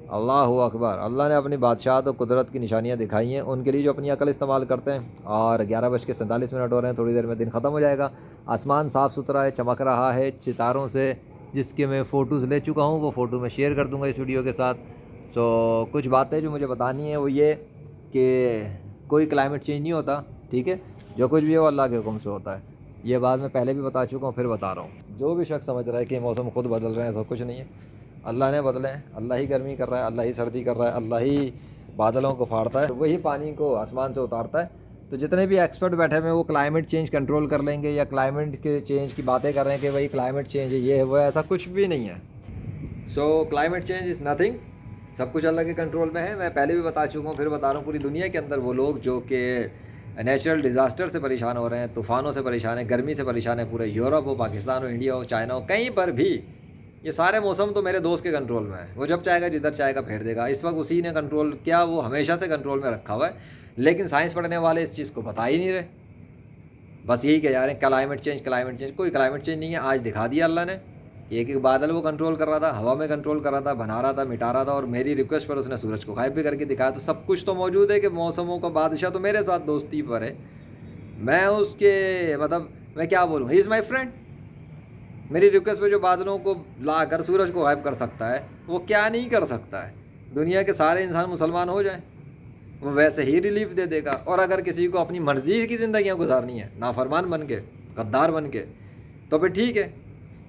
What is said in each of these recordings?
अल्लाह अकबर। अल्लाह ने अपनी बादशाहत और कुदरत की निशानियाँ दिखाई हैं उनके लिए जो अपनी अकल इस्तेमाल करते हैं। और 11:47 हो रहे हैं, थोड़ी देर में दिन ख़त्म हो जाएगा। आसमान साफ़ सुथरा है, चमक रहा है सितारों से, जिसके मैं फ़ोटोज़ ले चुका हूँ, वो फ़ोटो मैं शेयर कर दूँगा इस वीडियो के साथ। सो कुछ बातें जो मुझे बतानी है वो ये कि कोई क्लाइमेट चेंज नहीं होता, ठीक है। जो कुछ भी है वो अल्लाह के हुक्म से होता है। ये बात मैं पहले भी बता चुका हूँ, फिर बता रहा हूँ। जो भी शख्स समझ रहा है कि मौसम खुद बदल रहे हैं, ऐसा कुछ नहीं है। अल्लाह ने बदले हैं, अल्लाह ही गर्मी कर रहा है, अल्लाह ही सर्दी कर रहा है, अल्लाह ही बादलों को फाड़ता है, वही पानी को आसमान से उतारता है। तो जितने भी एक्सपर्ट बैठे हुए हैं वो क्लाइमेट चेंज कंट्रोल कर लेंगे या क्लाइमेट के चेंज की बातें कर रहे हैं कि भाई क्लाइमेट चेंज है, ये है वो है, ऐसा कुछ भी नहीं है। सो क्लाइमेट चेंज इज़ नथिंग, सब कुछ अल्लाह के कंट्रोल में है। मैं पहले भी बता चुका हूँ, फिर बता रहा हूँ। पूरी दुनिया के अंदर वो लोग जो कि नेचुरल डिज़ास्टर से परेशान हो रहे हैं, तूफ़ानों से परेशान है, गर्मी से परेशान है, पूरे यूरोप हो, पाकिस्तान हो, इंडिया हो, चाइना हो, कहीं पर भी ये सारे मौसम तो मेरे दोस्त के कंट्रोल में है। वो जब चाहेगा जिधर चाहेगा फेर देगा। इस वक्त उसी ने कंट्रोल किया, वो हमेशा से कंट्रोल में रखा हुआ है। लेकिन साइंस पढ़ने वाले इस चीज़ को बता ही नहीं रहे, बस यही कह जा रहे हैं क्लाइमेट चेंज क्लाइमेट चेंज। कोई क्लाइमेट चेंज नहीं है। आज दिखा दिया अल्लाह ने, एक एक बादल वो कंट्रोल कर रहा था, हवा में कंट्रोल कर रहा था, बना रहा था, मिटा रहा था, और मेरी रिक्वेस्ट पर उसने सूरज को गायब भी करके दिखाया। तो सब कुछ तो मौजूद है कि मौसमों का बादशाह तो मेरे साथ दोस्ती पर है। मैं उसके मतलब मैं क्या बोलूँ, ही इज़ माई फ्रेंड। मेरी रिक्वेस्ट पे जो बादलों को ला कर सूरज को गायब कर सकता है, वो क्या नहीं कर सकता है। दुनिया के सारे इंसान मुसलमान हो जाए, वो वैसे ही रिलीफ दे देगा। और अगर किसी को अपनी मर्ज़ी की ज़िंदगियाँ गुजारनी है, नाफरमान बन के, गद्दार बन के, तो फिर ठीक है।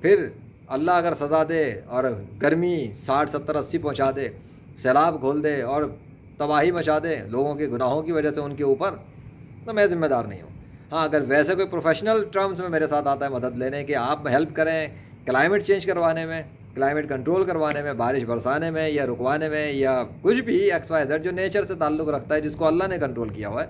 फिर अल्लाह अगर सज़ा दे और गर्मी 60 70 80 पहुँचा दे, सैलाब खोल दे और तबाही मचा दे लोगों के गुनाहों की वजह से उनके ऊपर, तो मैं ज़िम्मेदार नहीं हूँ। हाँ, अगर वैसे कोई प्रोफेशनल टर्म्स में मेरे साथ आता है मदद लेने कि आप हेल्प करें क्लाइमेट चेंज करवाने में, क्लाइमेट कंट्रोल करवाने में, बारिश बरसाने में या रुकवाने में, या कुछ भी XYZ जो नेचर से ताल्लुक़ रखता है, जिसको अल्लाह ने कंट्रोल किया हुआ है,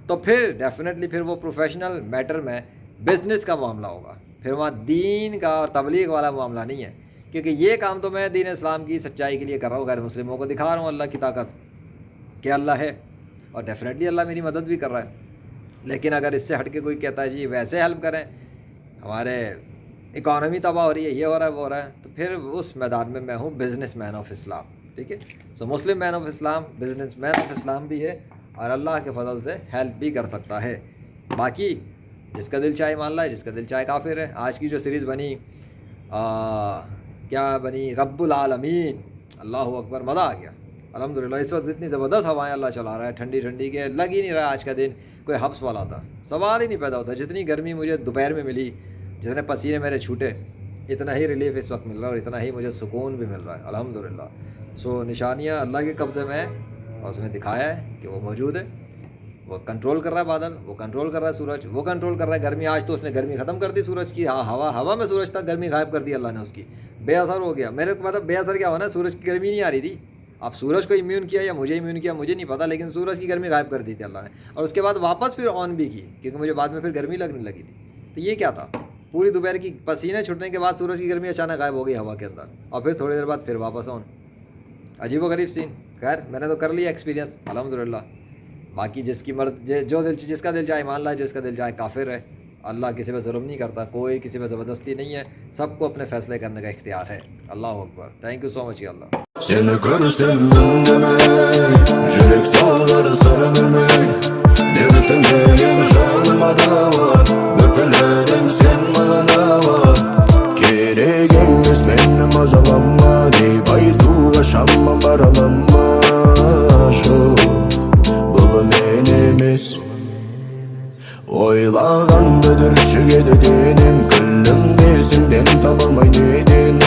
तो फिर डेफिनेटली फिर वो प्रोफेशनल मैटर में बिज़नेस का मामला होगा। फिर वहाँ दीन का और तबलीग वाला मामला नहीं है, क्योंकि ये काम तो मैं दीन इस्लाम की सच्चाई के लिए कर रहा हूँ, गैर मुस्लिमों को दिखा रहा हूँ अल्लाह की ताकत कि अल्लाह है, और डेफिनेटली अल्लाह मेरी मदद भी कर रहा है। लेकिन अगर इससे हट के कोई कहता है जी वैसे हेल्प करें, हमारे इकॉनमी तबाह हो रही है, ये हो रहा है वो हो रहा है, तो फिर उस मैदान में मैं हूँ बिज़नेस मैन ऑफ इस्लाम, ठीक है। So Muslim man of Islam, business man of Islam भी है, और अल्लाह के फजल से हेल्प भी कर सकता है। बाकी जिसका दिल चाहे मान लाए, जिसका दिल चाहे काफिर है। आज की जो सीरीज़ बनी क्या बनी, रब्बुल आलमीन, अल्लाह अकबर, मज़ा आ गया अल्हम्दुलिल्लाह। इस वक्त इतनी ज़बरदस्त हवाएं अल्लाह चला रहा है, ठंडी ठंडी के लग ही नहीं रहा आज का दिन कोई हब्स वाला था, सवाल ही नहीं पैदा होता। जितनी गर्मी मुझे दोपहर में मिली, जितने पसीने मेरे छूटे, इतना ही रिलीफ इस वक्त मिल रहा है, और इतना ही मुझे सुकून भी मिल रहा है अल्हम्दुलिल्लाह। सो निशानियाँ अल्लाह के कब्ज़े में है, और उसने दिखाया है कि वो मौजूद है। वो कंट्रोल कर रहा है बादल, वो कंट्रोल कर रहा है सूरज, वो कंट्रोल कर रहा है गर्मी। आज तो उसने गर्मी ख़त्म कर दी सूरज की। हाँ, हवा हवा में सूरज था, गर्मी गायब कर दी अल्लाह ने उसकी, बेअसर हो गया। मेरे मतलब बेअसर क्या होना, सूरज की गर्मी नहीं आ रही थी। अब सूरज को इम्यून किया या मुझे इम्यून किया मुझे नहीं पता, लेकिन सूरज की गर्मी गायब कर दी थी अल्लाह ने, और उसके बाद वापस फिर ऑन भी की, क्योंकि मुझे बाद में फिर गर्मी लगने लगी थी। तो ये क्या था, पूरी दोपहर की पसीने छूटने के बाद सूरज की गर्मी अचानक गायब हो गई हवा के अंदर, और फिर थोड़ी देर बाद फिर वापस ऑन। अजीब व गरीब सीन। खैर, मैंने तो कर लिया एक्सपीरियंस अल्हम्दुलिल्लाह। बाकी जिसकी जो दिल, जिसका दिल चाहे मान लाए, जिसका दिल चाहे काफिर है। अल्लाह किसी पे जुल्म नहीं करता, कोई किसी पे ज़बरदस्ती नहीं है, सबको अपने फ़ैसले करने का इख्तियार है। अल्लाह अकबर, थैंक यू सो मच या अल्लाह। Seni görsem demek, yürek sağları sarılmak. Devletin benim şanıma da var, böpelerim sen bana var. Geri gelmez benim azalanma, deyip aydu yaşanma baralanma. Şu bu menimiz oylağan bedir şu gedidinim, küllüm değilsin ben tabamay dedin.